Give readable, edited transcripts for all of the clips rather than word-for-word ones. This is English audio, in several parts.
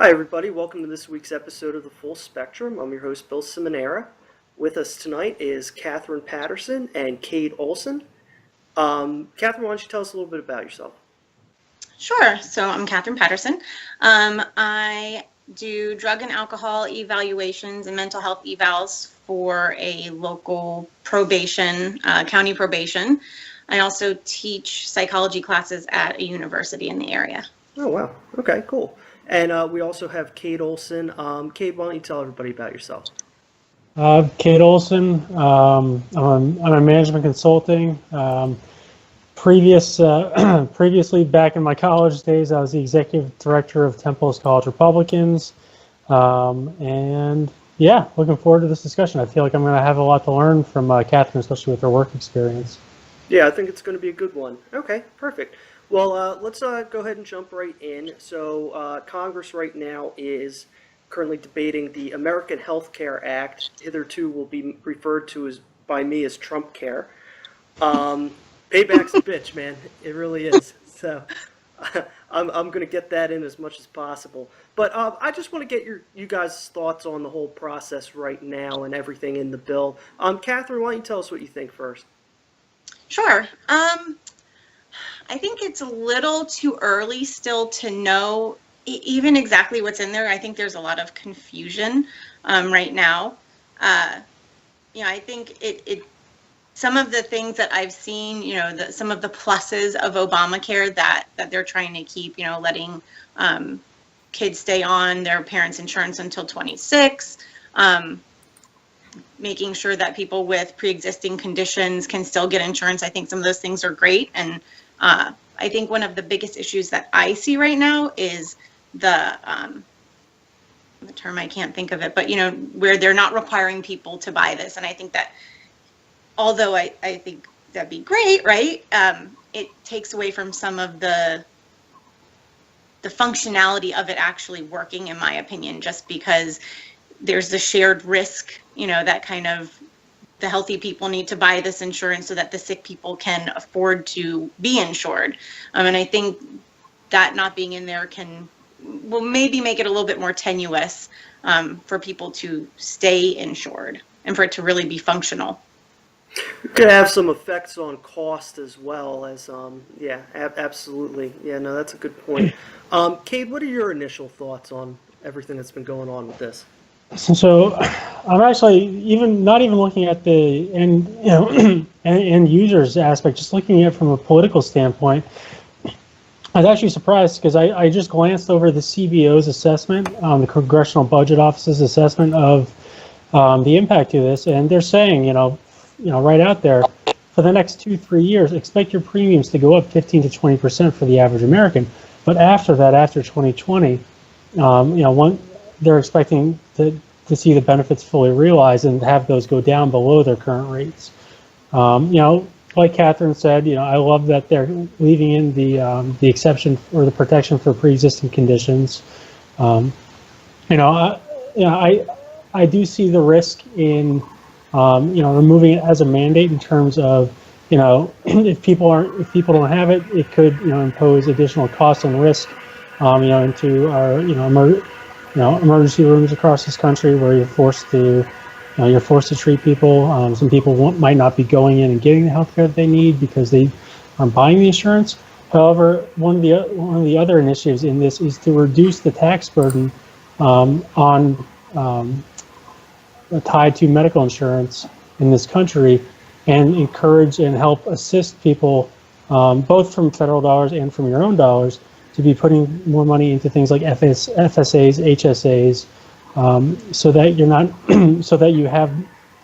Hi, everybody. Welcome to this week's episode of The Full Spectrum. I'm your host, Bill Simonera. With us tonight is Catherine Patterson and Cade Olson. Catherine, why don't you tell us a little bit about yourself? Sure. So I'm Catherine Patterson. I do drug and alcohol evaluations and mental health evals for a local probation, county probation. I also teach psychology classes at a university in the area. Oh, wow. Okay, cool. And we also have Cade Olson. Cade, why don't you tell everybody about yourself? Cade Olson. I'm a management consulting. Previously, back in my college days, I was the executive director of Temple's College Republicans. And yeah, looking forward to this discussion. I feel like I'm going to have a lot to learn from Catherine, especially with her work experience. Yeah, I think it's going to be a good one. Okay, perfect. Well, let's go ahead and jump right in. So Congress right now is currently debating the American Health Care Act. Hitherto will be referred to as by me as Trumpcare. Payback's a bitch, man. It really is. So I'm going to get that in as much as possible. But I just want to get you guys' thoughts on the whole process right now and everything in the bill. Catherine, why don't you tell us what you think first? Sure. I think it's a little too early still to know even exactly what's in there. I think there's a lot of confusion right now. I think it some of the things that I've seen, some of the pluses of Obamacare that they're trying to keep, letting kids stay on their parents' insurance until 26, making sure that people with pre-existing conditions can still get insurance. I think some of those things are great. And I think one of the biggest issues that I see right now is the term, I can't think of it, but where they're not requiring people to buy this. And I think that although I think that'd be great, right? It takes away from some of the functionality of it actually working, in my opinion, just because there's the shared risk, that kind of the healthy people need to buy this insurance so that the sick people can afford to be insured. And I think that not being in there will maybe make it a little bit more tenuous for people to stay insured and for it to really be functional. It could have some effects on cost as well as, yeah, absolutely. Yeah, no, that's a good point. Cade, what are your initial thoughts on everything that's been going on with this? So I'm actually not even looking at the end users aspect, just looking at it from a political standpoint. I was actually surprised because I just glanced over the CBO's assessment, the Congressional Budget Office's assessment of the impact to this, and they're saying, right out there, for the next 2-3 years, expect your premiums to go up 15 to 20% for the average American. But after that, after 2020, they're expecting to see the benefits fully realized and have those go down below their current rates. Like Catherine said, I love that they're leaving in the exception or the protection for pre-existing conditions. I do see the risk in removing it as a mandate in terms of if people don't have it, it could impose additional costs and risk into our emergency rooms across this country where you're forced to treat people. Some people might not be going in and getting the health care that they need because they aren't buying the insurance. However, one of the other initiatives in this is to reduce the tax burden tied to medical insurance in this country and encourage and help assist people, both from federal dollars and from your own dollars, to be putting more money into things like FSAs, HSAs, so that you're not, so that you have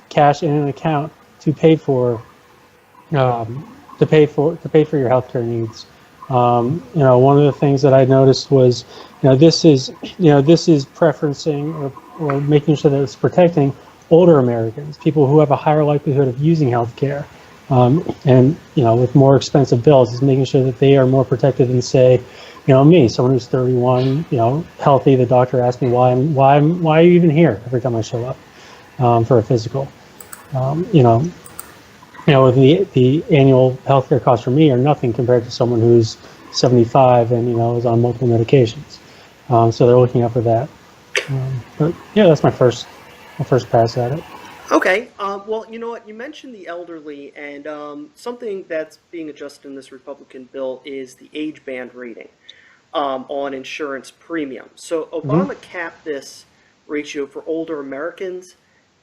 cash in an account to pay for your healthcare needs. One of the things that I noticed was, this is preferencing or making sure that it's protecting older Americans, people who have a higher likelihood of using healthcare, and with more expensive bills, is making sure that they are more protected than, say, me, someone who's 31, healthy. The doctor asks me why are you even here every time I show up for a physical. The annual healthcare costs for me are nothing compared to someone who's 75 and is on multiple medications. So they're looking out for that. But yeah, that's my first pass at it. Okay. Well, you know what? You mentioned the elderly, and something that's being adjusted in this Republican bill is the age band rating on insurance premium. So Mm-hmm. Obama capped this ratio for older Americans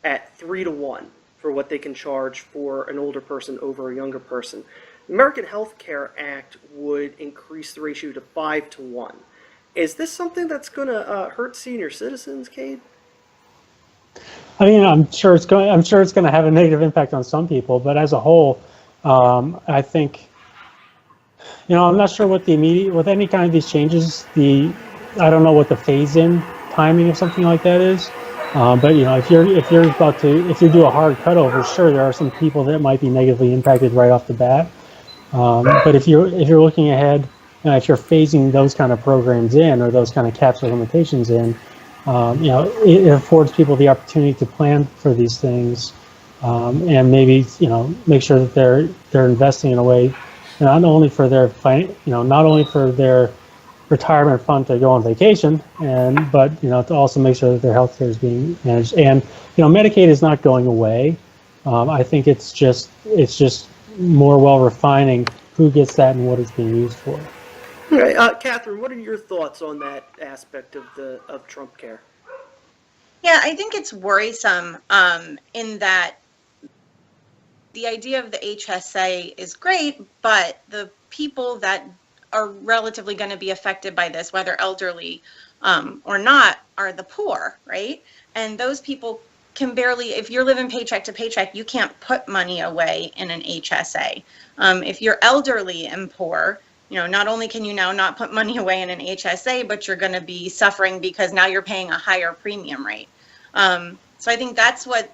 at 3 to 1 for what they can charge for an older person over a younger person. The American Health Care Act would increase the ratio to 5 to 1. Is this something that's going to hurt senior citizens, Cade? I mean, I'm sure it's going to have a negative impact on some people, but as a whole, I think, I'm not sure what with any kind of these changes, I don't know what the phase-in timing of something like that is. But if you do a hard cutover, sure, there are some people that might be negatively impacted right off the bat. But if you're looking ahead, if you're phasing those kind of programs in or those kind of caps or limitations in, it affords people the opportunity to plan for these things, and maybe make sure that they're investing in a way not only for their retirement fund to go on vacation, but to also make sure that their health care is being managed. And Medicaid is not going away. I think it's just more well refining who gets that and what it's being used for. Okay, Catherine, what are your thoughts on that aspect of Trumpcare? Yeah, I think it's worrisome in that the idea of the HSA is great, but the people that are relatively going to be affected by this, whether elderly or not, are the poor, right? And those people can barely, if you're living paycheck to paycheck, you can't put money away in an HSA. If you're elderly and poor, not only can you now not put money away in an HSA, but you're going to be suffering because now you're paying a higher premium rate. So I think that's what,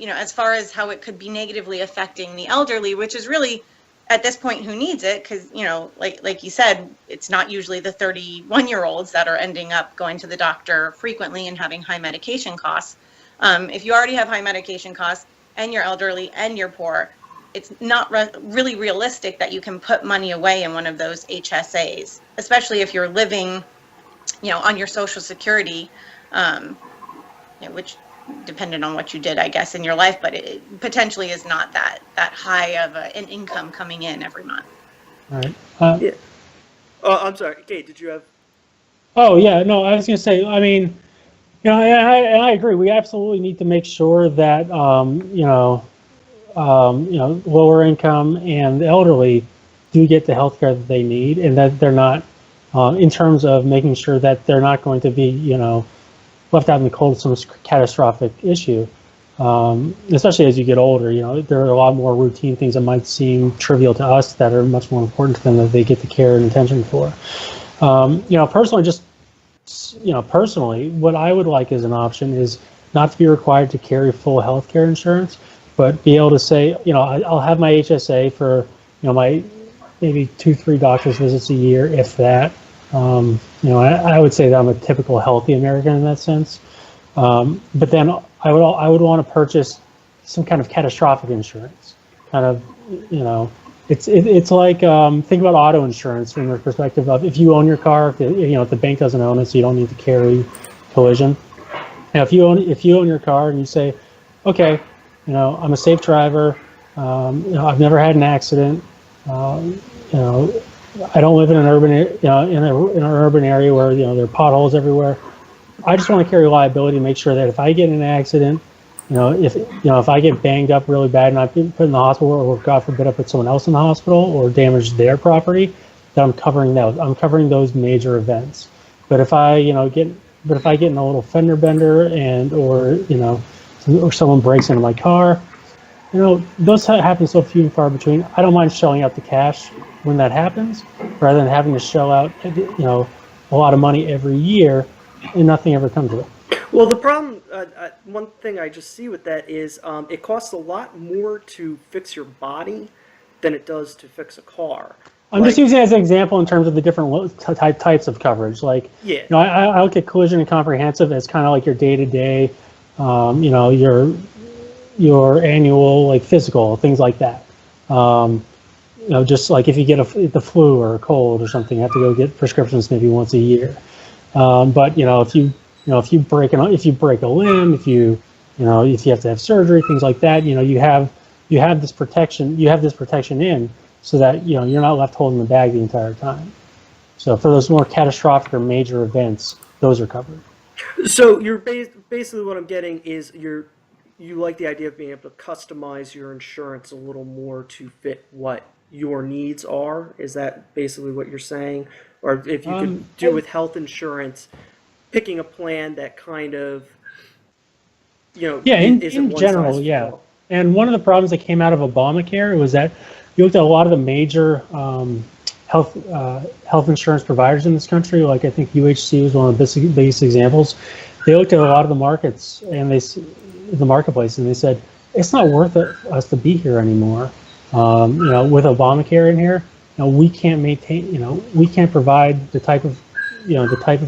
as far as how it could be negatively affecting the elderly, which is really at this point who needs it, because, like you said, it's not usually the 31-year-olds that are ending up going to the doctor frequently and having high medication costs. If you already have high medication costs and you're elderly and you're poor, it's not really realistic that you can put money away in one of those HSAs, especially if you're living, on your Social Security, which depended on what you did, I guess, in your life, but it potentially is not that high of an income coming in every month. All right. Yeah. I'm sorry, Kate, did you have? Oh yeah, no, I was going to say, I mean, I agree. We absolutely need to make sure that lower income and the elderly do get the health care that they need, and that they're not, in terms of making sure that they're not going to be, left out in the cold with some catastrophic issue. Especially as you get older, there are a lot more routine things that might seem trivial to us that are much more important to them that they get the care and attention for. Personally, what I would like as an option is not to be required to carry full health care insurance, but be able to say, I'll have my HSA for, my maybe 2-3 doctor's visits a year, if that. I would say that I'm a typical healthy American in that sense. But then I would want to purchase some kind of catastrophic insurance. Kind of, it's like think about auto insurance from the perspective of if you own your car, if the bank doesn't own it, so you don't need to carry collision. Now, if you own your car and you say, okay, I'm a safe driver, I've never had an accident, I don't live in an urban, in an urban area where there are potholes everywhere. I just want to carry liability to make sure that if I get in an accident, if I get banged up really bad and I've been put in the hospital, or God forbid I put someone else in the hospital or damage their property, that I'm covering those. I'm covering those major events. But if I get in a little fender bender or someone breaks into my car, those happen so few and far between. I don't mind shelling out the cash when that happens, rather than having to shell out, a lot of money every year and nothing ever comes of it. Well, the problem, one thing I just see with that is it costs a lot more to fix your body than it does to fix a car. I'm just using it as an example in terms of the different types of coverage. Like, yeah. I look at collision and comprehensive as kind of like your day-to-day, your annual physical, things like that. Just like if you get the flu or a cold or something, you have to go get prescriptions maybe once a year. But if you break a limb, if you have to have surgery, things like that, you have this protection. You have this protection in so that you're not left holding the bag the entire time. So for those more catastrophic or major events, those are covered. So you're basically what I'm getting is you like the idea of being able to customize your insurance a little more to fit what your needs are. Is that basically what you're saying? Or if you could do with health insurance, picking a plan that kind of Yeah, isn't in one general, size yeah. fits all. And one of the problems that came out of Obamacare was that you looked at a lot of the major health insurance providers in this country. Like I think UHC was one of the biggest examples. They looked at a lot of the markets and the marketplace, and they said it's not worth it us to be here anymore. With Obamacare in here, we can't maintain. We can't provide the type of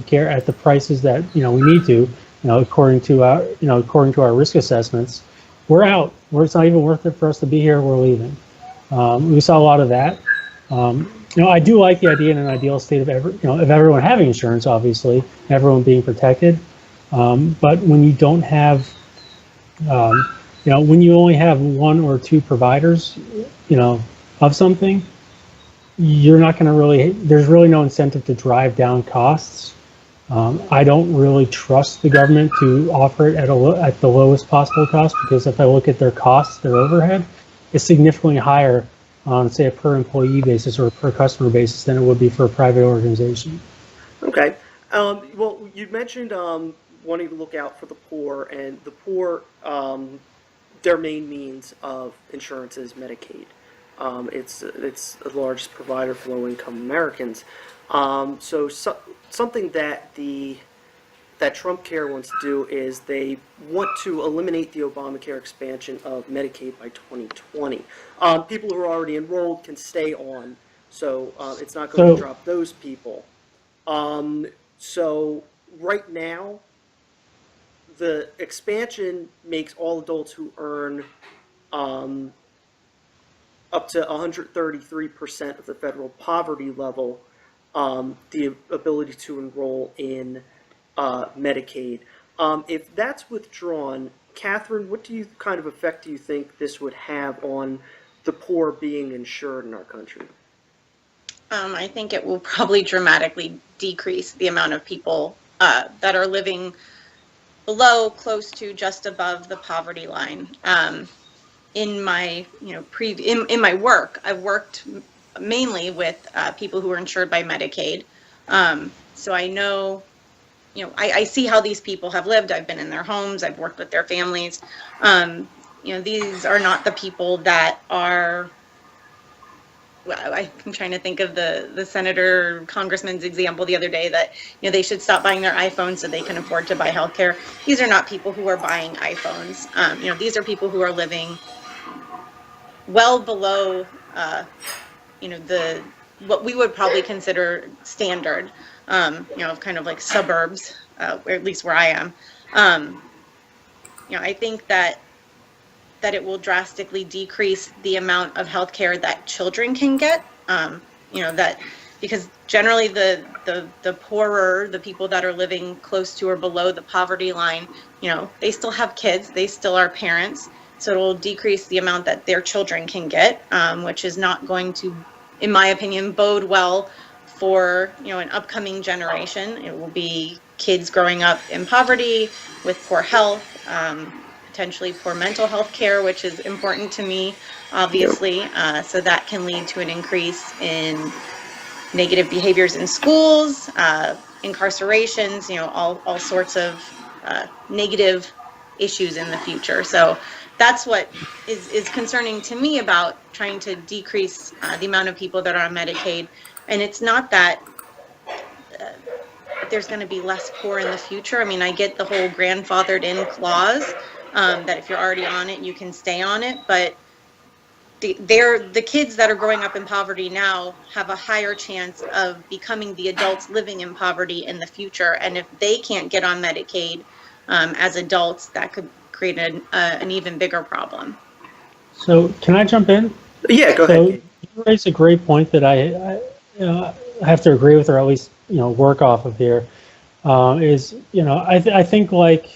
care at the prices that we need to. According to our risk assessments, we're out. It's not even worth it for us to be here. We're leaving. We saw a lot of that. I do like the idea in an ideal state of everyone having insurance, obviously, everyone being protected. But when you don't have, when you only have one or two providers, of something, you're not going to there's really no incentive to drive down costs. I don't really trust the government to offer it at the lowest possible cost, because if I look at their costs, their overhead, it's significantly higher on, say, a per employee basis or a per customer basis than it would be for a private organization. Okay. Well, you mentioned wanting to look out for the poor, and the poor, their main means of insurance is Medicaid. It's the largest provider for low-income Americans. Something that Trumpcare wants to do is they want to eliminate the Obamacare expansion of Medicaid by 2020. People who are already enrolled can stay on, so it's not going to drop those people. So right now, the expansion makes all adults who earn up to 133% of the federal poverty level the ability to enroll in Medicaid. If that's withdrawn, Catherine, what kind of effect do you think this would have on the poor being insured in our country? I think it will probably dramatically decrease the amount of people that are living below, close to, just above the poverty line. In my, in my work, I've worked mainly with people who are insured by Medicaid. So I know, I see how these people have lived. I've been in their homes. I've worked with their families. These are not the people that are, I'm trying to think of the senator, congressman's example the other day that, they should stop buying their iPhones so they can afford to buy healthcare. These are not people who are buying iPhones. These are people who are living well below, what we would probably consider standard, kind of like suburbs, or at least where I am. I think that it will drastically decrease the amount of healthcare that children can get. Because generally the poorer, the people that are living close to or below the poverty line, they still have kids, they still are parents. So it will decrease the amount that their children can get, which is not going to, in my opinion, bode well for, an upcoming generation. It will be kids growing up in poverty with poor health, potentially poor mental health care, which is important to me, obviously. So that can lead to an increase in negative behaviors in schools, incarcerations, all sorts of negative issues in the future. So that's what is concerning to me about trying to decrease the amount of people that are on Medicaid. And it's not that there's going to be less poor in the future. I mean, I get the whole grandfathered in clause, that if you're already on it, you can stay on it. But the kids that are growing up in poverty now have a higher chance of becoming the adults living in poverty in the future. And if they can't get on Medicaid as adults, that could create an even bigger problem. So can I jump in? Yeah, go ahead. You raised a great point that I have to agree with, or at least work off of here. is, I think like,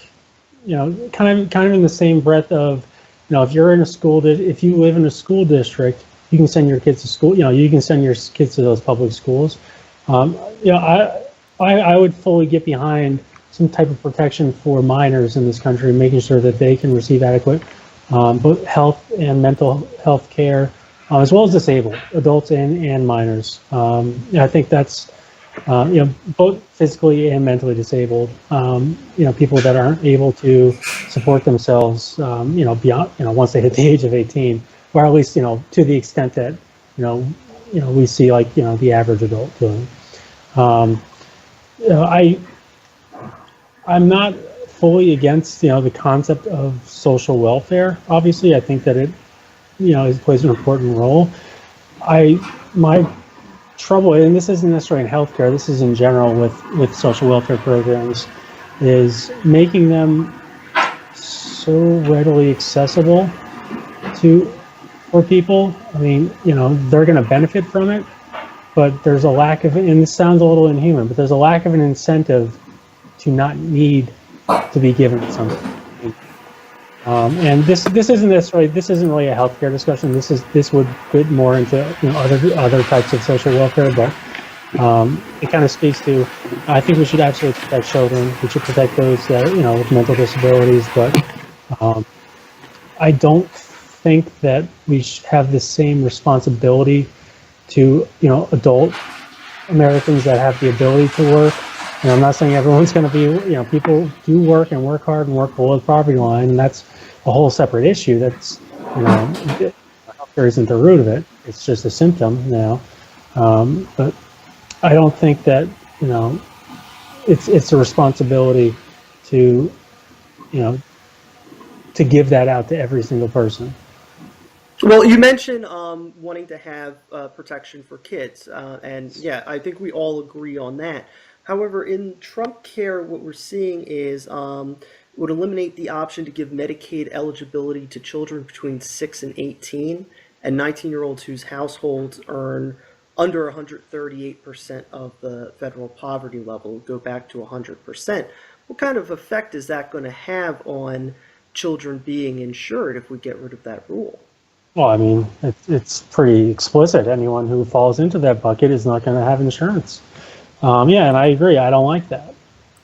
kind of in the same breath of, if you're in a if you live in a school district, you can send your kids to school. You can send your kids to those public schools. Um, you know, I would fully get behind some type of protection for minors in this country, making sure that they can receive adequate both health and mental health care, as well as disabled adults and minors. I think that's both physically and mentally disabled. People that aren't able to support themselves. Beyond once they hit the age of 18, or at least to the extent that we see like the average adult doing. Um, you know, I I'm not fully against the concept of social welfare. Obviously, I think that it plays an important role. My trouble, and this isn't necessarily in healthcare, this is in general with social welfare programs, is making them so readily accessible to for people. I mean, they're going to benefit from it, but there's a lack of, and this sounds a little inhuman, but there's a lack of an incentive to not need to be given something. And this isn't really a healthcare discussion. This would fit more into other types of social welfare, but it kind of speaks to. I think we should absolutely protect children. We should protect those that with mental disabilities, but I don't think that we should have the same responsibility to adult Americans that have the ability to work. And I'm not saying everyone's going to be, people do work and work hard and work below the poverty line, and that's a whole separate issue. That's, healthcare isn't the root of it. It's just a symptom now. But I don't think that, it's a responsibility to, to give that out to every single person. Well, you mentioned wanting to have protection for kids, and yeah, I think we all agree on that. However, in Trumpcare, what we're seeing is would eliminate the option to give Medicaid eligibility to children between 6 and 18, and 19-year-olds whose households earn under 138% of the federal poverty level go back to 100%. What kind of effect is that going to have on children being insured if we get rid of that rule? Well, I mean, it's pretty explicit. Anyone who falls into that bucket is not going to have insurance. Yeah, and I agree. I don't like that.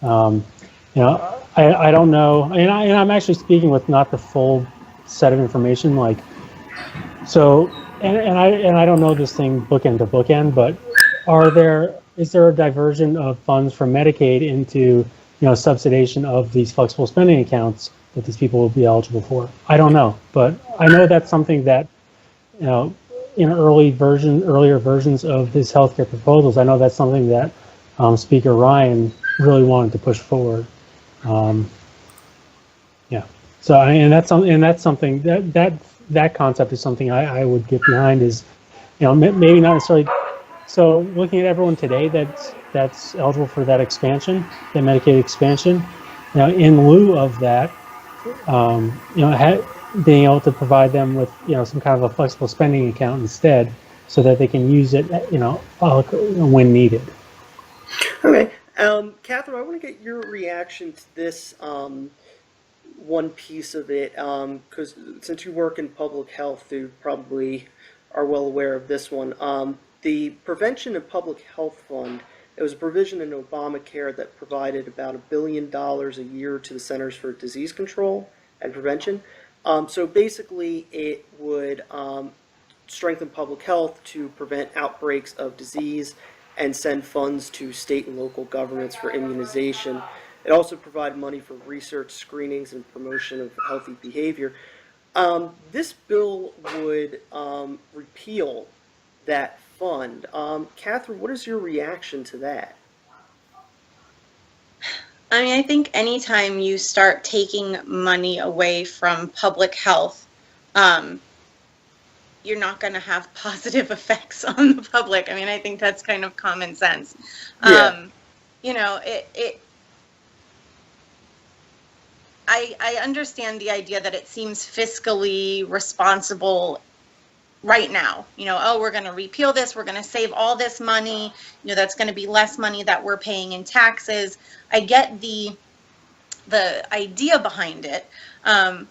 I don't know, and I'm actually speaking with not the full set of information. Like, so, and I don't know this thing bookend to bookend, but is there a diversion of funds from Medicaid into subsidization of these flexible spending accounts that these people will be eligible for? I don't know, but I know that's something that in earlier versions of his healthcare proposals, I know that's something that Speaker Ryan really wanted to push forward. Yeah. So that's something that concept is something I would get behind. Is maybe not necessarily. So looking at everyone today that's eligible for that expansion, the Medicaid expansion, in lieu of that, being able to provide them with some kind of a flexible spending account instead, so that they can use it when needed. Okay, Catherine, I want to get your reaction to this one piece of it, because since you work in public health, you probably are well aware of this one. The Prevention and Public Health Fund, it was a provision in Obamacare that provided about $1 billion a year to the Centers for Disease Control and Prevention. So basically, it would strengthen public health to prevent outbreaks of disease and send funds to state and local governments for immunization. It also provided money for research, screenings, and promotion of healthy behavior. This bill would repeal that fund. Catherine, what is your reaction to that? I mean, I think anytime you start taking money away from public health, you're not going to have positive effects on the public. I mean, I think that's kind of common sense. Yeah. I understand the idea that it seems fiscally responsible right now. Oh, we're going to repeal this. We're going to save all this money. That's going to be less money that we're paying in taxes. I get the idea behind it. But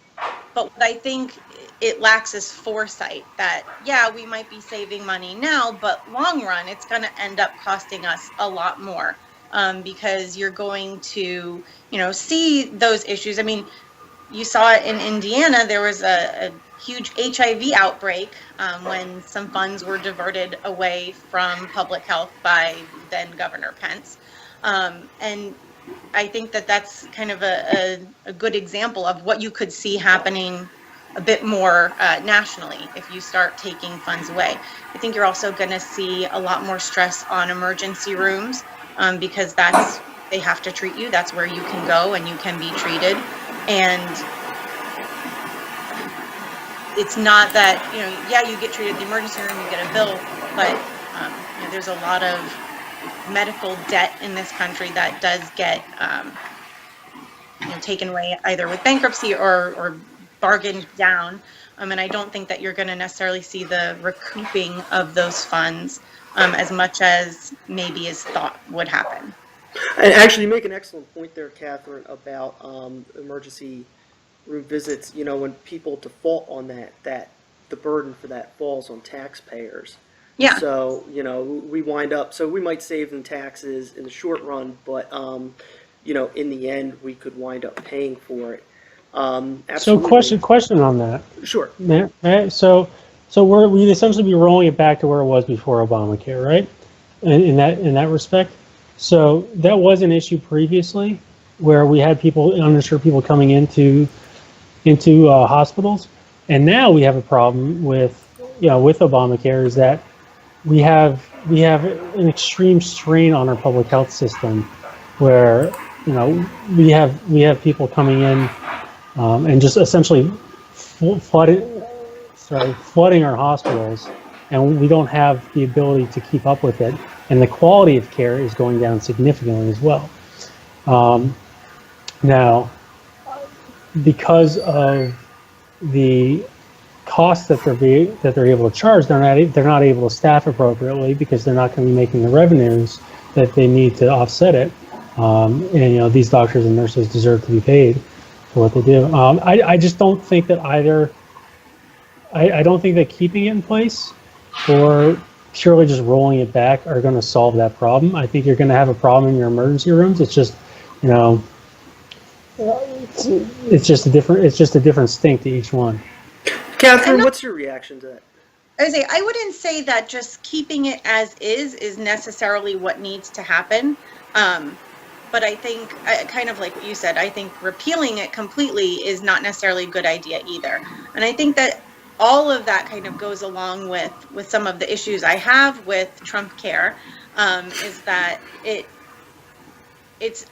what I think it lacks is foresight that, yeah, we might be saving money now, but long run, it's going to end up costing us a lot more, because you're going to, see those issues. I mean, you saw it in Indiana. There was a huge HIV outbreak when some funds were diverted away from public health by then Governor Pence. And I think that that's kind of a good example of what you could see happening a bit more nationally if you start taking funds away. I think you're also going to see a lot more stress on emergency rooms, because they have to treat you. That's where you can go and you can be treated. And it's not that, you get treated at the emergency room, you get a bill, but there's a lot of medical debt in this country that does get taken away either with bankruptcy or bargained down. And I don't think that you're going to necessarily see the recouping of those funds as much as maybe is thought would happen. And actually, you make an excellent point there, Catherine, about emergency room visits. When people default on that the burden for that falls on taxpayers. Yeah. So, we wind up, so we might save them taxes in the short run, but, in the end, we could wind up paying for it. Absolutely. So question on that. Sure. So we'd essentially be rolling it back to where it was before Obamacare, right? In that respect. So that was an issue previously, where we had uninsured people coming into hospitals, and now we have a problem with Obamacare is that we have an extreme strain on our public health system, where we have people coming in and just essentially flooding our hospitals, and we don't have the ability to keep up with it, and the quality of care is going down significantly as well. Now, because of the costs that they're able to charge, they're not able to staff appropriately because they're not going to be making the revenues that they need to offset it. And these doctors and nurses deserve to be paid for what they do. I just don't think that either. I don't think that keeping it in place or purely just rolling it back are going to solve that problem. I think you're going to have a problem in your emergency rooms. It's just, it's just a different stink to each one. Catherine, what's your reaction to that? I wouldn't say that just keeping it as is necessarily what needs to happen. But I think, kind of like what you said, I think repealing it completely is not necessarily a good idea either. And I think that all of that kind of goes along with some of the issues I have with Trumpcare, is that it's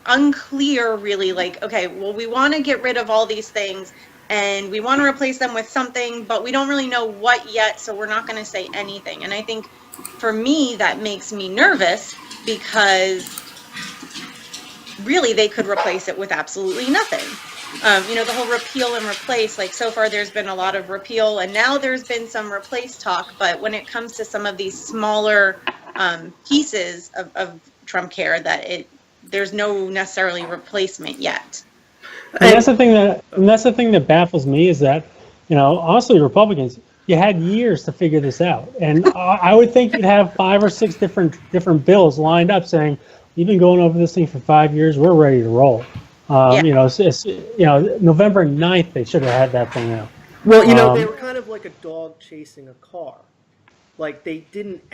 unclear really, like, okay, well, we want to get rid of all these things and we want to replace them with something, but we don't really know what yet, so we're not going to say anything. And I think for me, that makes me nervous because really they could replace it with absolutely nothing. The whole repeal and replace, like so far there's been a lot of repeal and now there's been some replace talk, but when it comes to some of these smaller pieces of Trumpcare, that there's no necessarily replacement yet. And that's the thing that baffles me is that, honestly, Republicans, you had years to figure this out, and I would think you'd have 5 or 6 different bills lined up saying, "We've been going over this thing for 5 years. We're ready to roll." November 9th, they should have had that thing out. Well, they were kind of like a dog chasing a car. Like they didn't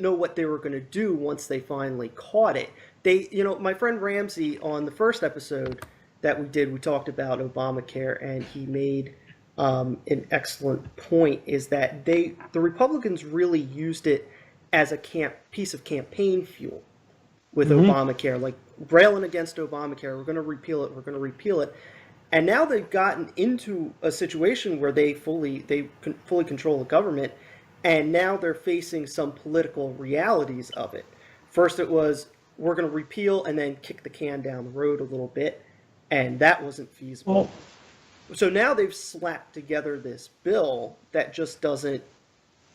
know what they were going to do once they finally caught it. My friend Ramsey on the first episode that we did, we talked about Obamacare, and he made an excellent point, is that the Republicans really used it as a piece of campaign fuel with Obamacare, like railing against Obamacare. We're going to repeal it. And now they've gotten into a situation where they fully control the government, and now they're facing some political realities of it. First it was, we're going to repeal and then kick the can down the road a little bit, and that wasn't feasible. So now they've slapped together this bill that just doesn't.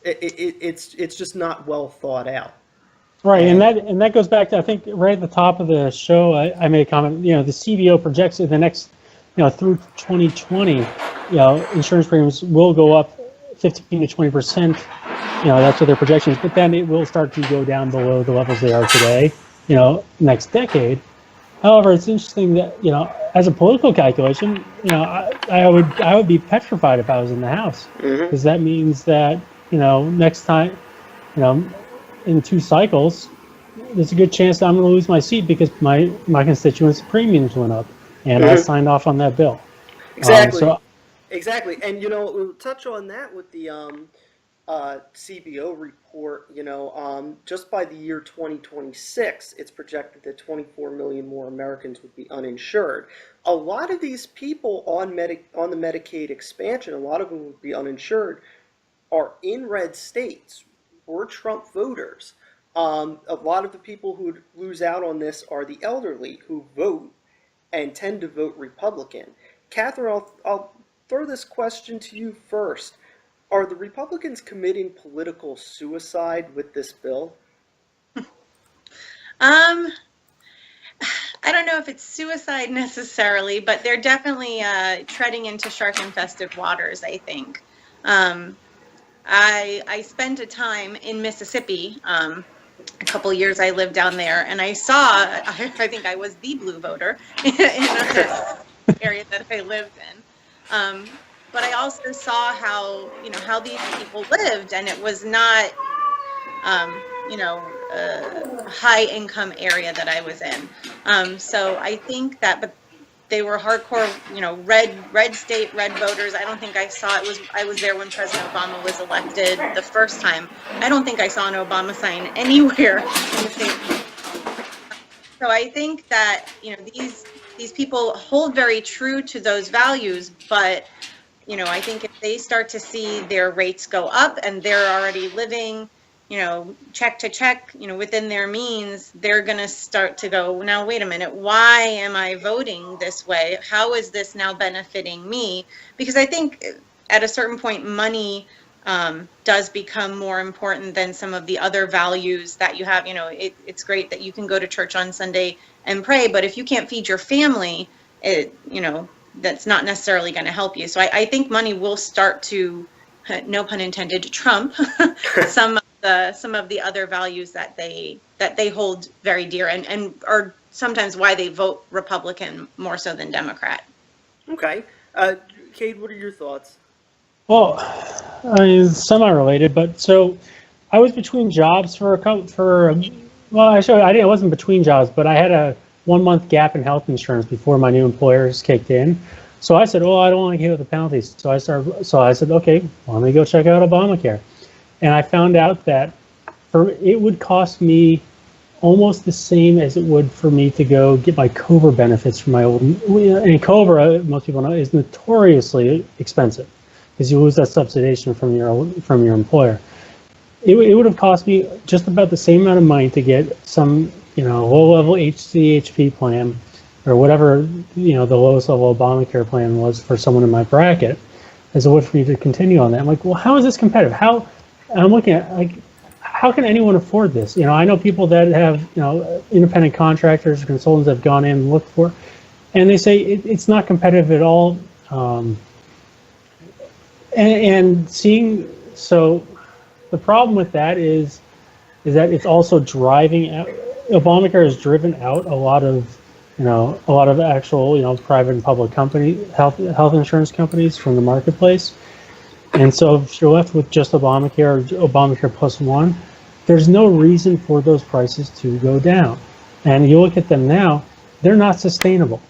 It's just not well thought out. Right, and that goes back to, I think right at the top of the show, I made a comment. You know, the CBO projects in the next, through 2020, insurance premiums will go up 15 to 20%. That's what their projections. But then it will start to go down below the levels they are today. Next decade. However, it's interesting that as a political calculation, I would be petrified if I was in the House, because that means that next time, in 2 cycles, there's a good chance that I'm going to lose my seat because my constituents' premiums went up, and I signed off on that bill. Exactly. Exactly. And we'll touch on that with the CBO report. Just by the year 2026, it's projected that 24 million more Americans would be uninsured. A lot of these people on the Medicaid expansion, a lot of them would be uninsured, are in red states, or Trump voters. A lot of the people who would lose out on this are the elderly who vote and tend to vote Republican. Catherine, I'll throw this question to you first. Are the Republicans committing political suicide with this bill? I don't know if it's suicide necessarily, but they're definitely treading into shark-infested waters, I think. I spent a time in Mississippi, a couple years I lived down there, and I saw, I think I was the blue voter in the area that I lived in. But I also saw how these people lived, and it was not, a high income area that I was in. So I think that, but they were hardcore, red state, red voters. I don't think I saw it. I was there when President Obama was elected the first time. I don't think I saw an Obama sign anywhere in the state. So I think that these people hold very true to those values, but I think if they start to see their rates go up and they're already living check to check, within their means, they're going to start to go, now, wait a minute, why am I voting this way? How is this now benefiting me? Because I think at a certain point, money does become more important than some of the other values that you have. It's great that you can go to church on Sunday and pray, but if you can't feed your family, that's not necessarily going to help you. So I think money will start to, no pun intended, trump some of the other values that they hold very dear and are sometimes why they vote Republican more so than Democrat. Okay. Cade, what are your thoughts? Well, semi-related, but so I was between jobs actually I wasn't between jobs, but I had a 1-month gap in health insurance before my new employers kicked in. So I said, I don't want to deal with the penalties. So I said, okay, let me go check out Obamacare. And I found out that it would cost me almost the same as it would for me to go get my COBRA benefits from my old. And COBRA, most people know, is notoriously expensive because you lose that subsidization from your employer. It would have cost me just about the same amount of money to get some low-level HCHP plan or whatever the lowest level Obamacare plan was for someone in my bracket as it would for me to continue on that. I'm like, well, how is this competitive? I'm looking at how can anyone afford this? I know people that have independent contractors or consultants that have gone in and looked for, and they say it's not competitive at all. And seeing so, the problem with that is that it's also driving out. Obamacare has driven out a lot of actual private and public health insurance companies from the marketplace. And so if you're left with just Obamacare or Obamacare plus one, there's no reason for those prices to go down. And you look at them now, they're not sustainable.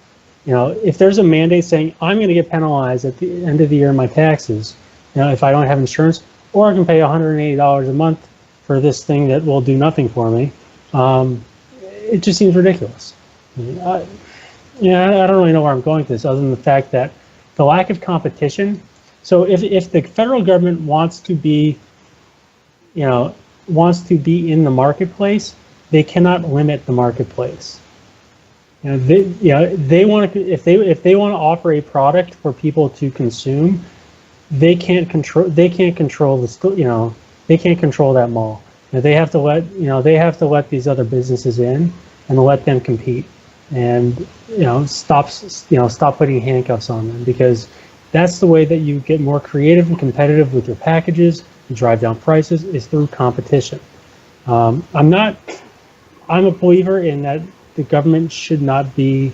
If there's a mandate saying I'm going to get penalized at the end of the year in my taxes, if I don't have insurance, or I can pay $180 a month for this thing that will do nothing for me, it just seems ridiculous. I don't really know where I'm going with this other than the fact that the lack of competition. So if the federal government wants to be in the marketplace, they cannot limit the marketplace. They want to, if they want to offer a product for people to consume, they can't control they can't control that mall. They have to let these other businesses in and let them compete, and stop putting handcuffs on them, because that's the way that you get more creative and competitive with your packages and drive down prices, is through competition. I'm a believer in that the government should not be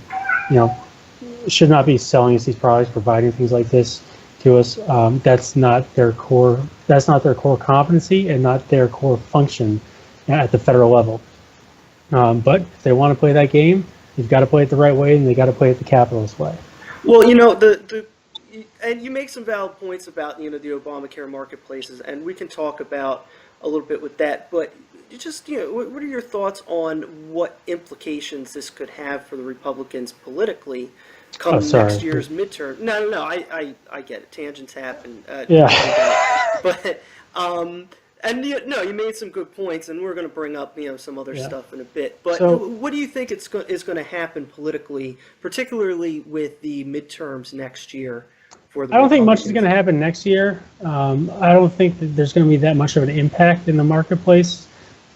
selling us these products, providing things like this to us. That's not their core. That's not their core competency and not their core function at the federal level. But if they want to play that game, you've got to play it the right way, and they got to play it the capitalist way. Well, and you make some valid points about the Obamacare marketplaces, and we can talk about a little bit with that. But just what are your thoughts on what implications this could have for the Republicans politically come next year's midterm? No, I get it. Tangents happen. Yeah. But you made some good points, and we're going to bring up some other stuff in a bit. But what do you think is going to happen politically, particularly with the midterms next year? I don't think much is going to happen next year. I don't think that there's going to be that much of an impact in the marketplace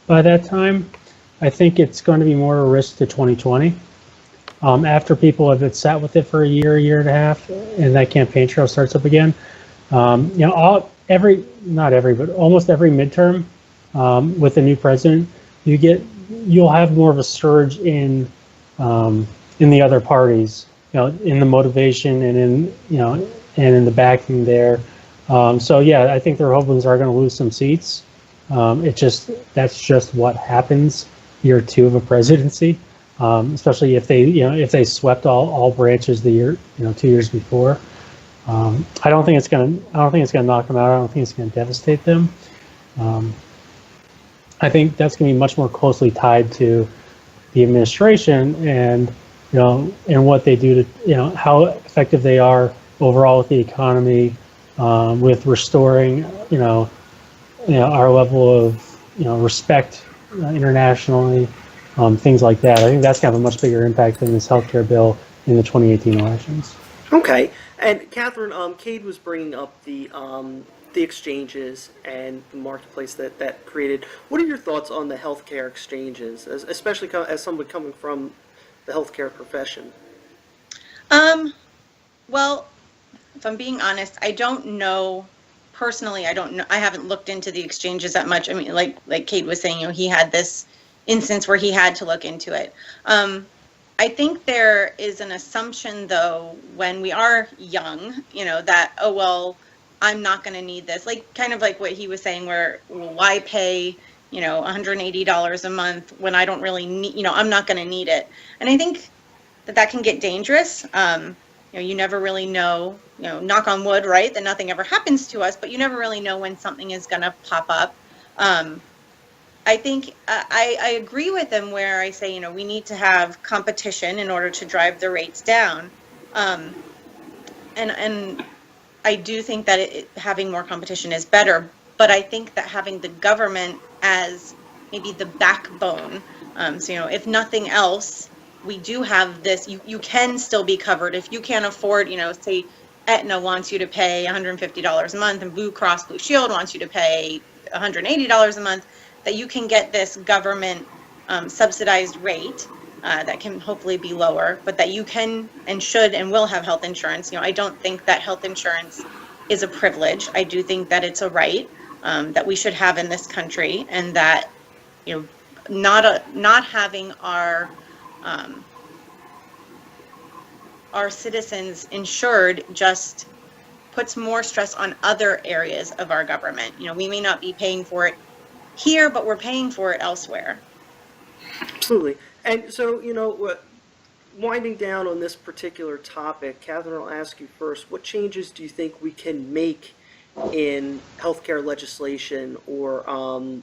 by that time. I think it's going to be more a risk to 2020. After people have sat with it for a year and a half, and that campaign trail starts up again. Not every, but almost every midterm with a new president, you'll have more of a surge in the other parties, in the motivation and in the backing there. I think the Republicans are going to lose some seats. That's just what happens year two of a presidency. Especially if they swept all branches the year 2 years before. I don't think it's gonna knock them out. I don't think it's gonna devastate them. I think that's gonna be much more closely tied to the administration and what they do to how effective they are overall with the economy, with restoring our level of respect internationally. Things like that. I think that's going to have a much bigger impact than this healthcare bill in the 2018 elections. Okay, and Catherine, Cade was bringing up the exchanges and the marketplace that created. What are your thoughts on the healthcare exchanges, especially as someone coming from the healthcare profession? Well, if I'm being honest, I don't know. Personally, I don't know. I haven't looked into the exchanges that much. I mean, like Cade was saying, he had this instance where he had to look into it. I think there is an assumption, though, when we are young, that, oh, well, I'm not going to need this. Kind of like what he was saying, where why pay, $180 a month when I don't really need, I'm not going to need it. And I think that can get dangerous. You never really know, knock on wood, right, that nothing ever happens to us, but you never really know when something is going to pop up. I think I agree with them where I say, we need to have competition in order to drive the rates down. And I do think that having more competition is better, but I think that having the government as maybe the backbone, if nothing else, we do have this, you can still be covered. If you can't afford, say Aetna wants you to pay $150 a month and Blue Cross Blue Shield wants you to pay $180 a month, that you can get this government subsidized rate that can hopefully be lower, but that you can and should and will have health insurance. I don't think that health insurance is a privilege. I do think that it's a right that we should have in this country, and that not having our citizens insured just puts more stress on other areas of our government. We may not be paying for it here, but we're paying for it elsewhere. Absolutely. And so, winding down on this particular topic, Catherine, I'll ask you first, what changes do you think we can make in healthcare legislation or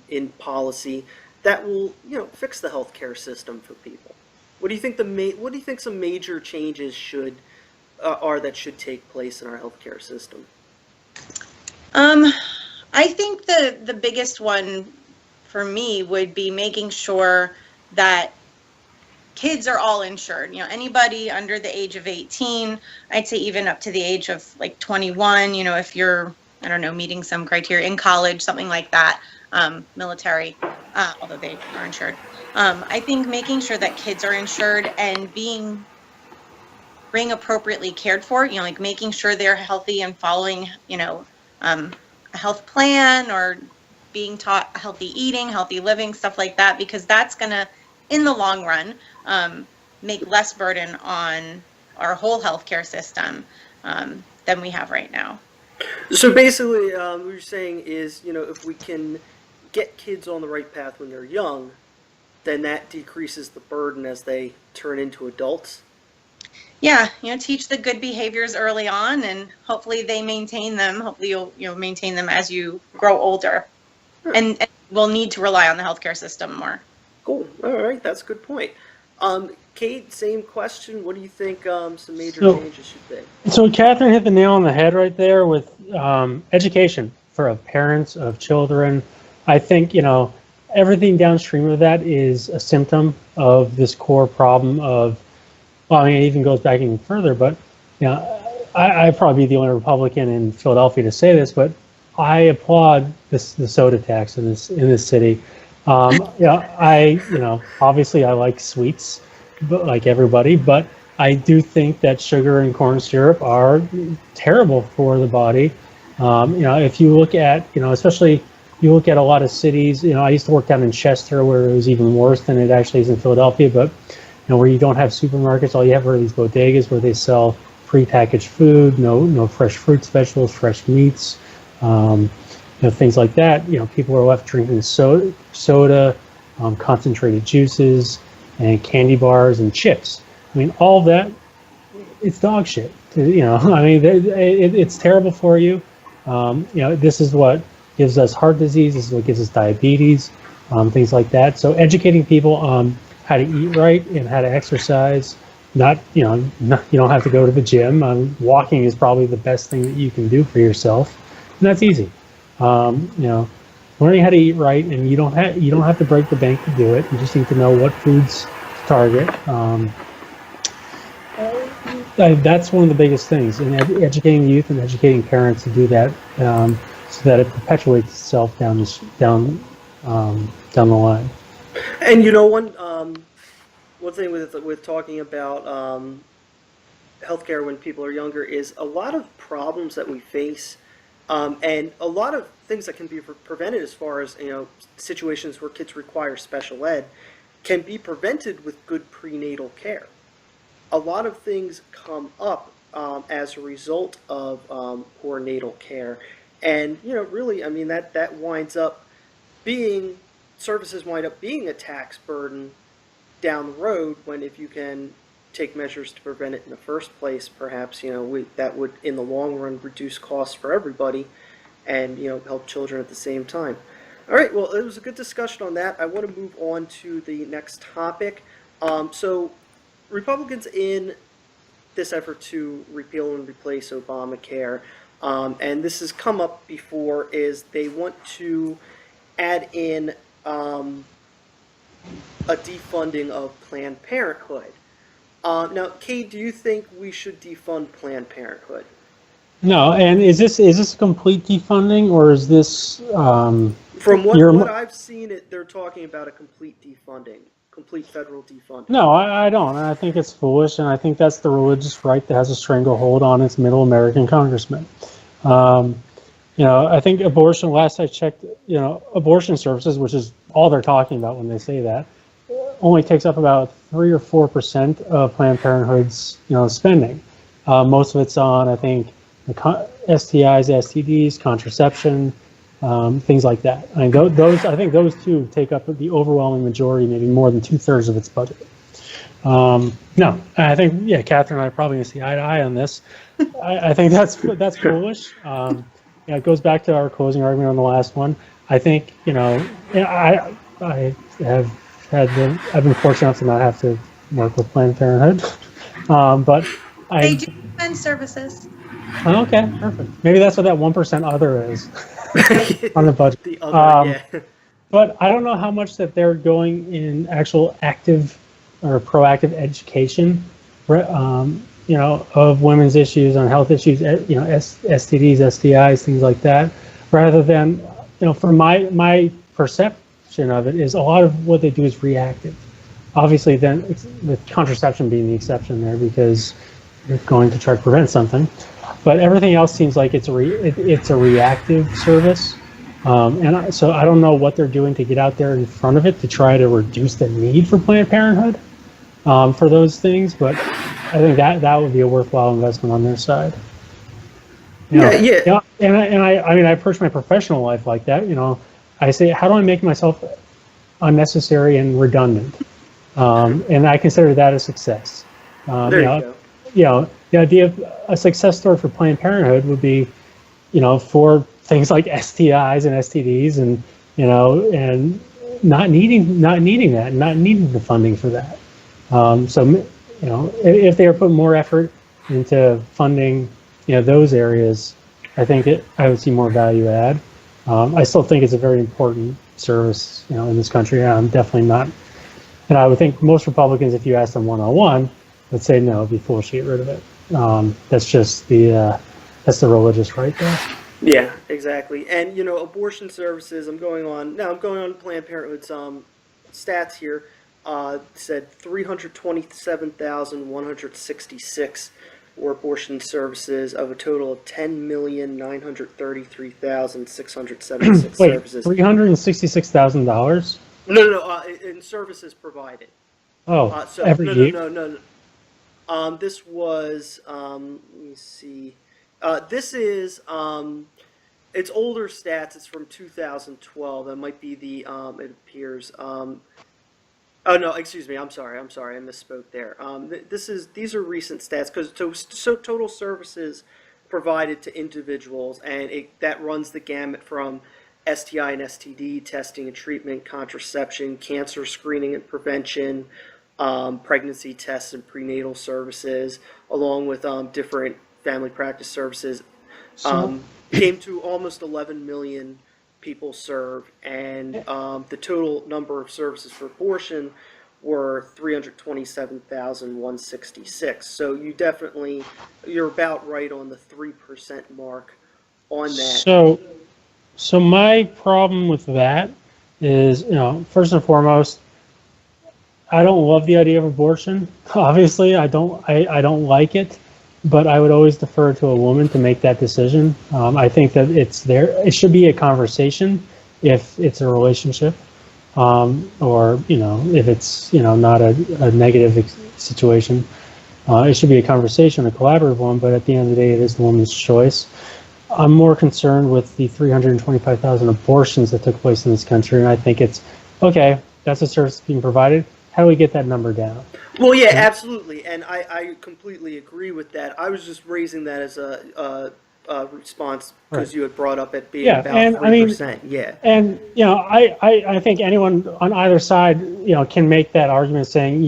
in policy that will, fix the healthcare system for people? What do you think some major changes that should take place in our healthcare system? I think the biggest one for me would be making sure that kids are all insured. You know, anybody under the age of 18, I'd say even up to the age of like 21, you know, if you're, I don't know, meeting some criteria in college, something like that, military, although they are insured. I think making sure that kids are insured and being appropriately cared for, you know, like making sure they're healthy and following, you know, a health plan or being taught healthy eating, healthy living, stuff like that, because that's going to, in the long run, make less burden on our whole healthcare system than we have right now. So basically, what you're saying is, you know, if we can get kids on the right path when they're young, then that decreases the burden as they turn into adults. Yeah, you know, teach the good behaviors early on, and hopefully they maintain them. Hopefully you'll maintain them as you grow older, Sure. and we'll need to rely on the healthcare system more. Cool. All right, that's a good point. Kate, same question. What do you think some major changes should be? So Catherine hit the nail on the head right there with education for parents of children. I think, you know, everything downstream of that is a symptom of this core problem of, well, I mean, it even goes back even further, but, you know, I'd probably be the only Republican in Philadelphia to say this, but I applaud the soda tax in this city. Obviously I like sweets, but like everybody, but I do think that sugar and corn syrup are terrible for the body. If you look at, especially you look at a lot of cities, I used to work down in Chester where it was even worse than it actually is in Philadelphia, but where you don't have supermarkets, all you have are these bodegas where they sell prepackaged food, no fresh fruits, vegetables, fresh meats, things like that. People are left drinking soda, concentrated juices, and candy bars and chips. I mean, all of that, it's dog shit. It's terrible for you. This is what gives us heart disease. This is what gives us diabetes, things like that. So educating people on how to eat right and how to exercise. You don't have to go to the gym. Walking is probably the best thing that you can do for yourself, and that's easy. Learning how to eat right, and you don't have to break the bank to do it. You just need to know what foods to target. That's one of the biggest things, and educating youth and educating parents to do that, so that it perpetuates itself down the line. And one thing with talking about healthcare when people are younger is a lot of problems that we face, and a lot of things that can be prevented as far as situations where kids require special ed can be prevented with good prenatal care. A lot of things come up as a result of poor natal care, and really, I mean that winds up being services wind up being a tax burden down the road, when if you can take measures to prevent it in the first place, perhaps that would in the long run reduce costs for everybody and help children at the same time. All right, well, it was a good discussion on that. I want to move on to the next topic. So Republicans in this effort to repeal and replace Obamacare, and this has come up before, is they want to add in a defunding of Planned Parenthood. Now, Kate, do you think we should defund Planned Parenthood? No, and is this a complete defunding, or is this? From what I've seen, they're talking about a complete defunding, complete federal defunding. No, I don't. I think it's foolish, and I think that's the religious right that has a stranglehold on its middle American congressmen. I think abortion, last I checked, abortion services, which is all they're talking about when they say that, only takes up about 3 or 4% of Planned Parenthood's, spending. Most of it's on, I think, STIs, STDs, contraception, things like that. I mean, I think those two take up the overwhelming majority, maybe more than 2/3 of its budget. No, I think, Catherine and I are probably going to see eye to eye on this. I think that's foolish. It goes back to our closing argument on the last one. I think, I've been fortunate enough to not have to work with Planned Parenthood, but they do defend services. Okay, perfect. Maybe that's what that 1% other is on the budget. The other, yeah. But I don't know how much that they're going in actual active or proactive education, of women's issues on health issues, STDs, STIs, things like that, rather than, from my perception of it is a lot of what they do is reactive. Obviously, then with contraception being the exception there because you're going to try to prevent something, but everything else seems like it's a reactive service. So I don't know what they're doing to get out there in front of it to try to reduce the need for Planned Parenthood for those things, but I think that would be a worthwhile investment on their side. Yeah. And I approach my professional life like that. I say, how do I make myself unnecessary and redundant? And I consider that a success. There you go. The idea of a success story for Planned Parenthood would be, for things like STIs and STDs, and and not needing that, not needing the funding for that. So if they were putting more effort into funding, those areas, I think I would see more value add. I still think it's a very important service, in this country. I'm definitely not, and I would think most Republicans, if you ask them one-on-one, would say no, it'd be foolish to get rid of it. That's just that's the religious right there. Yeah, exactly. And abortion services. I'm going on Planned Parenthood's stats here. Said 327,166 were abortion services of a total of 10,933,676 services. $366,000. No, in services provided. Oh, So every year. No. This was let me see. This is it's older stats. It's from 2012. That might be the it appears. Oh no, excuse me. I'm sorry. I misspoke there. These are recent stats because so total services provided to individuals, and that runs the gamut from STI and STD testing and treatment, contraception, cancer screening and prevention, pregnancy tests and prenatal services, along with different family practice services. Came to almost 11 million people served, and the total number of services for abortion were 327,166. So you're about right on the 3% mark on that. So my problem with that is, first and foremost, I don't love the idea of abortion. Obviously, I don't like it, but I would always defer to a woman to make that decision. I think that it should be a conversation if it's a relationship, or if it's not a negative situation. It should be a conversation, a collaborative one. But at the end of the day, it is the woman's choice. I'm more concerned with the 325,000 abortions that took place in this country, and I think it's okay. That's a service being provided. How do we get that number down? Well, yeah, absolutely, and I completely agree with that. I was just raising that as a response because you had brought up it being about 3%. And I think anyone on either side can make that argument, saying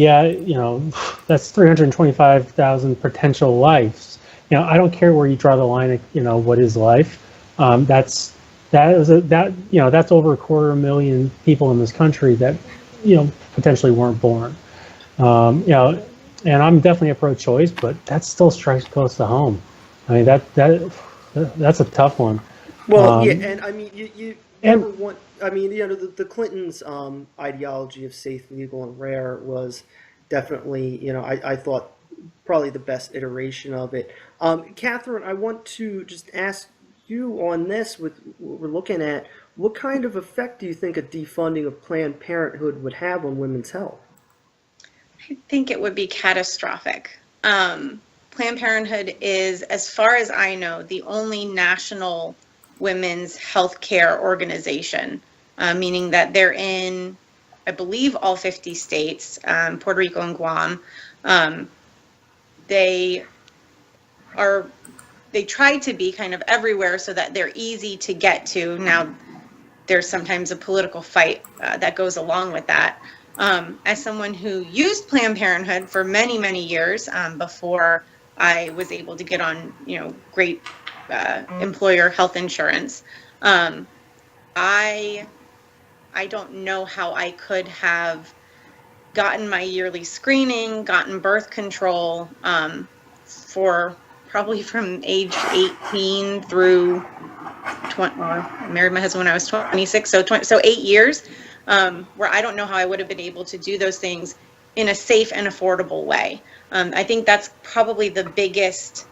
that's 325,000 potential lives. I don't care where you draw the line. What is life? That's over 250,000 people in this country that potentially weren't born. And I'm definitely a pro-choice, but that still strikes close to home. I mean, that's a tough one. Well, yeah, and I mean, you never want. I mean, the Clintons' ideology of safe, legal, and rare was definitely, I thought probably the best iteration of it. Catherine, I want to just ask you on this. With what we're looking at, what kind of effect do you think a defunding of Planned Parenthood would have on women's health? I think it would be catastrophic. Planned Parenthood is, as far as I know, the only national women's health care organization, meaning that they're in, I believe, all 50 states, Puerto Rico and Guam. They try to be kind of everywhere so that they're easy to get to. Now, there's sometimes a political fight that goes along with that. As someone who used Planned Parenthood for many, many years before I was able to get on, great employer health insurance, I don't know how I could have gotten my yearly screening, gotten birth control for probably from age 18 through 20. I married my husband when I was 26, so 8 years, where I don't know how I would have been able to do those things in a safe and affordable way. I think that's probably the biggest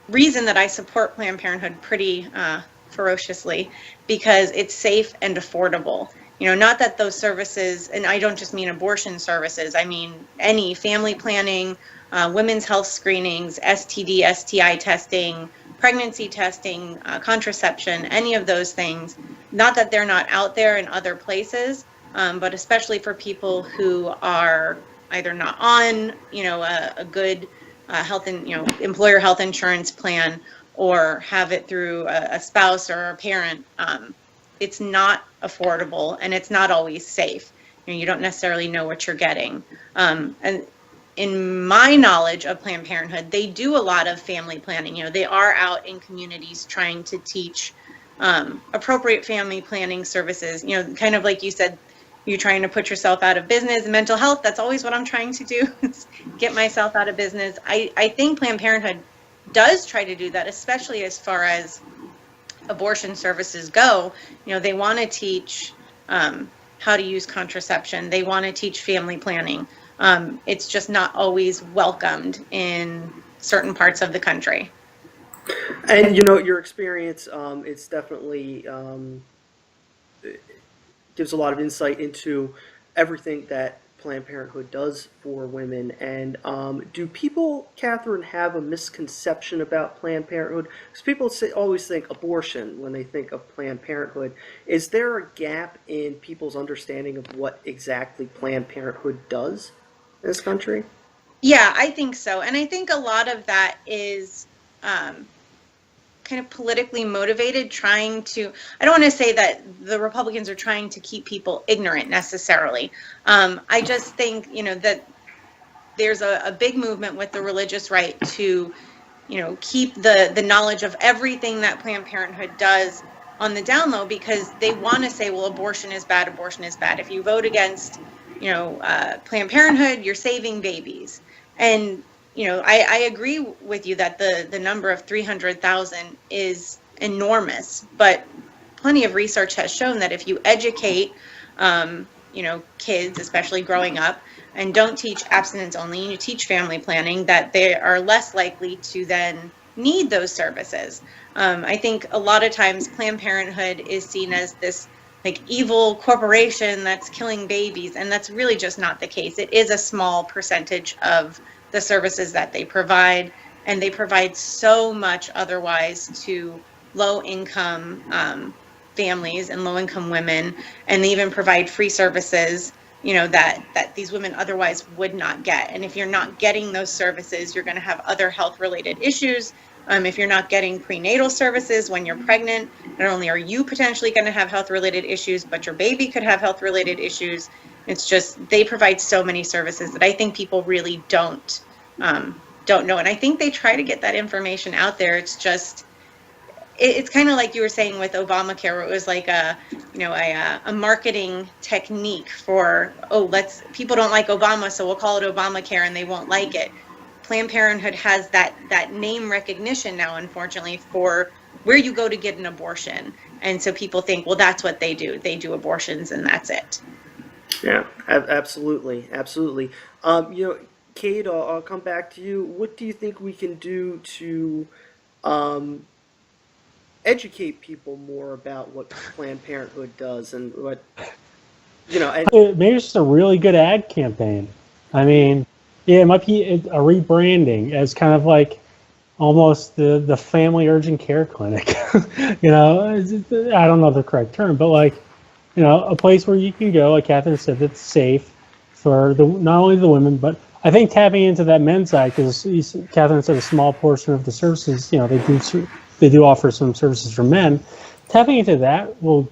reason that I support Planned Parenthood pretty ferociously, because it's safe and affordable. Not that those services, and I don't just mean abortion services, I mean any family planning, women's health screenings, STD, STI testing, pregnancy testing, contraception, any of those things. Not that they're not out there in other places, but especially for people who are either not on, a good health and employer health insurance plan, or have it through a spouse or a parent. It's not affordable, and it's not always safe. You don't necessarily know what you're getting. And in my knowledge of Planned Parenthood, they do a lot of family planning. They are out in communities trying to teach appropriate family planning services. Kind of like you said, you're trying to put yourself out of business. Mental health, that's always what I'm trying to do, is get myself out of business. I think Planned Parenthood does try to do that, especially as far as abortion services go. They want to teach how to use contraception. They want to teach family planning. It's just not always welcomed in certain parts of the country. And your experience, it's definitely gives a lot of insight into everything that Planned Parenthood does for women. And do people, Catherine, have a misconception about Planned Parenthood? Because people always think abortion when they think of Planned Parenthood. Is there a gap in people's understanding of what exactly Planned Parenthood does in this country? Yeah, I think so. And I think a lot of that is kind of politically motivated, trying to, I don't want to say that the Republicans are trying to keep people ignorant necessarily. I just think, that there's a big movement with the religious right to, keep the knowledge of everything that Planned Parenthood does on the down low, because they want to say, well, abortion is bad, abortion is bad. If you vote against, Planned Parenthood, you're saving babies. And I agree with you that the number of 300,000 is enormous, but plenty of research has shown that if you educate, kids, especially growing up, and don't teach abstinence only, and you teach family planning, that they are less likely to then need those services. I think a lot of times Planned Parenthood is seen as this like evil corporation that's killing babies, and that's really just not the case. It is a small percentage of the services that they provide, and they provide so much otherwise to low-income families and low-income women, and they even provide free services, that these women otherwise would not get. And if you're not getting those services, you're going to have other health-related issues. If you're not getting prenatal services when you're pregnant, not only are you potentially going to have health-related issues, but your baby could have health-related issues. It's just, they provide so many services that I think people really don't know. And I think they try to get that information out there. It's just, it's kind of like you were saying with Obamacare, where it was like a marketing technique for, people don't like Obama, so we'll call it Obamacare and they won't like it. Planned Parenthood has that name recognition now, unfortunately, for where you go to get an abortion. And so people think, well, that's what they do. They do abortions and that's it. Yeah, absolutely. Kate, I'll come back to you. What do you think we can do to educate people more about what Planned Parenthood does and what, maybe it's just a really good ad campaign. I mean, yeah, it might be a rebranding as kind of like almost the family urgent care clinic. I don't know the correct term, but like, a place where you can go, like Catherine said, that's safe for not only the women, but I think tapping into that men's side, because Catherine said a small portion of the services, they do offer some services for men. Tapping into that will,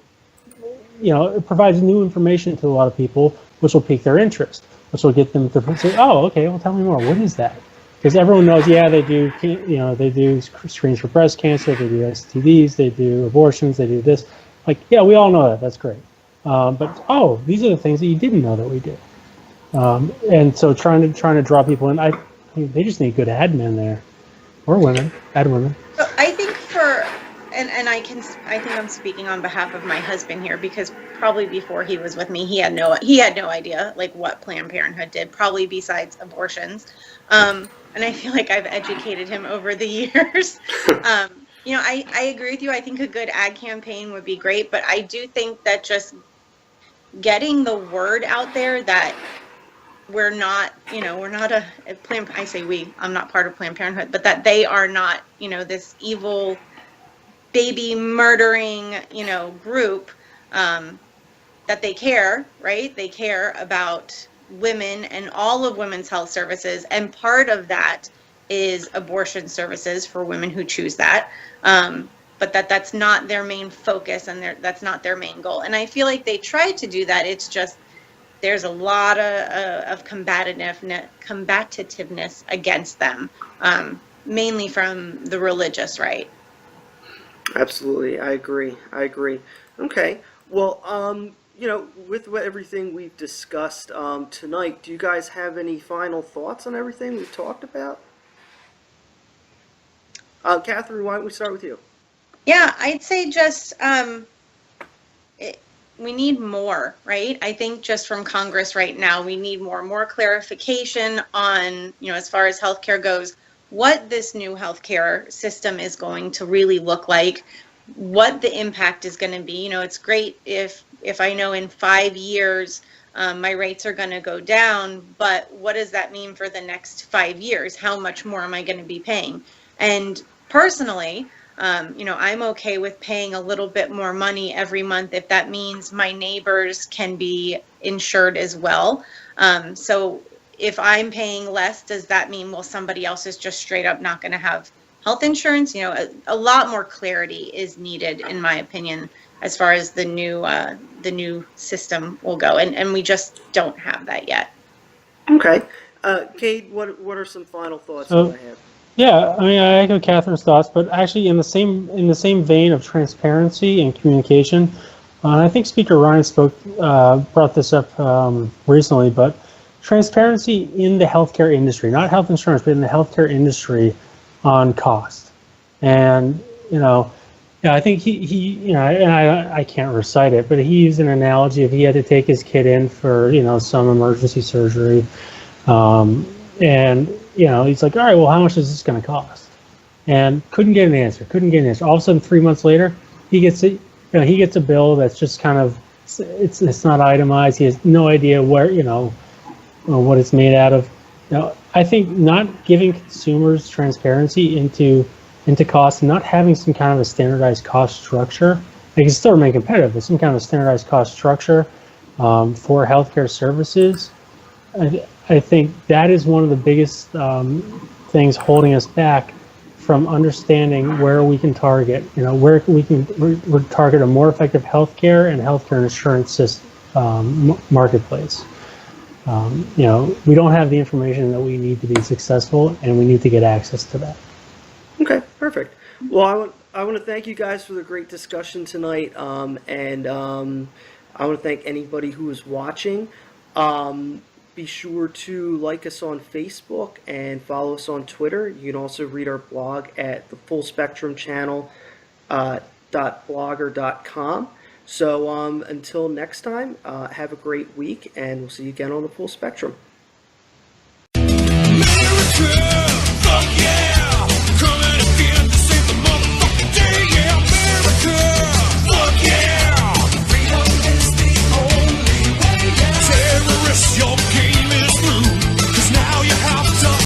it provides new information to a lot of people, which will pique their interest, which will get them to say, oh, okay, well, tell me more. What is that? Because everyone knows, they do screens for breast cancer, they do STDs, they do abortions, they do this. Like, yeah, we all know that. That's great. But these are the things that you didn't know that we do. And so trying to draw people in, I mean, they just need good admin there, or women, ad women. So I think I think I'm speaking on behalf of my husband here, because probably before he was with me, he had no idea like what Planned Parenthood did, probably besides abortions. And I feel like I've educated him over the years. I agree with you. I think a good ad campaign would be great, but I do think that just getting the word out there that we're not a Planned, I say we, I'm not part of Planned Parenthood, but that they are not, this evil baby murdering, group, that they care, right? They care about women and all of women's health services. And part of that is abortion services for women who choose that. But that's not their main focus, and that's not their main goal. And I feel like they tried to do that. It's just, there's a lot of combativeness against them, mainly from the religious right. Absolutely, I agree. Okay, well, with everything we've discussed tonight, do you guys have any final thoughts on everything we've talked about? Catherine, why don't we start with you? Yeah, I'd say just we need more, right? I think just from Congress right now, we need more clarification on, as far as healthcare goes, what this new healthcare system is going to really look like, what the impact is going to be. It's great if I know in 5 years my rates are going to go down, but what does that mean for the next 5 years? How much more am I going to be paying? And personally, I'm okay with paying a little bit more money every month if that means my neighbors can be insured as well. So if I'm paying less, does that mean, well, somebody else is just straight up not going to have health insurance? A lot more clarity is needed, in my opinion, as far as the new system will go, and we just don't have that yet. Okay, Cade, what are some final thoughts you might have? Yeah, I mean, I echo Catherine's thoughts, but actually in the same vein of transparency and communication, I think Speaker Ryan brought this up recently, but transparency in the healthcare industry, not health insurance, but in the healthcare industry on cost. And, I think he and I can't recite it, but he used an analogy if he had to take his kid in for, some emergency surgery, and, he's like, all right, well, how much is this going to cost? And couldn't get an answer. All of a sudden, 3 months later, he gets a bill that's just kind of, it's not itemized. He has no idea where, what it's made out of. I think not giving consumers transparency into costs, not having some kind of a standardized cost structure, they can still remain competitive, but some kind of a standardized cost structure for healthcare services. I think that is one of the biggest things holding us back from understanding where we can target, where we can target a more effective healthcare and healthcare insurance system, marketplace. We don't have the information that we need to be successful, and we need to get access to that. Okay, perfect. Well, I want to thank you guys for the great discussion tonight, and I want to thank anybody who is watching. Be sure to like us on Facebook and follow us on Twitter. You can also read our blog at the Full Spectrum Channel .blogger.com. So until next time, have a great week, and we'll see you again on the Full Spectrum. America, fuck you.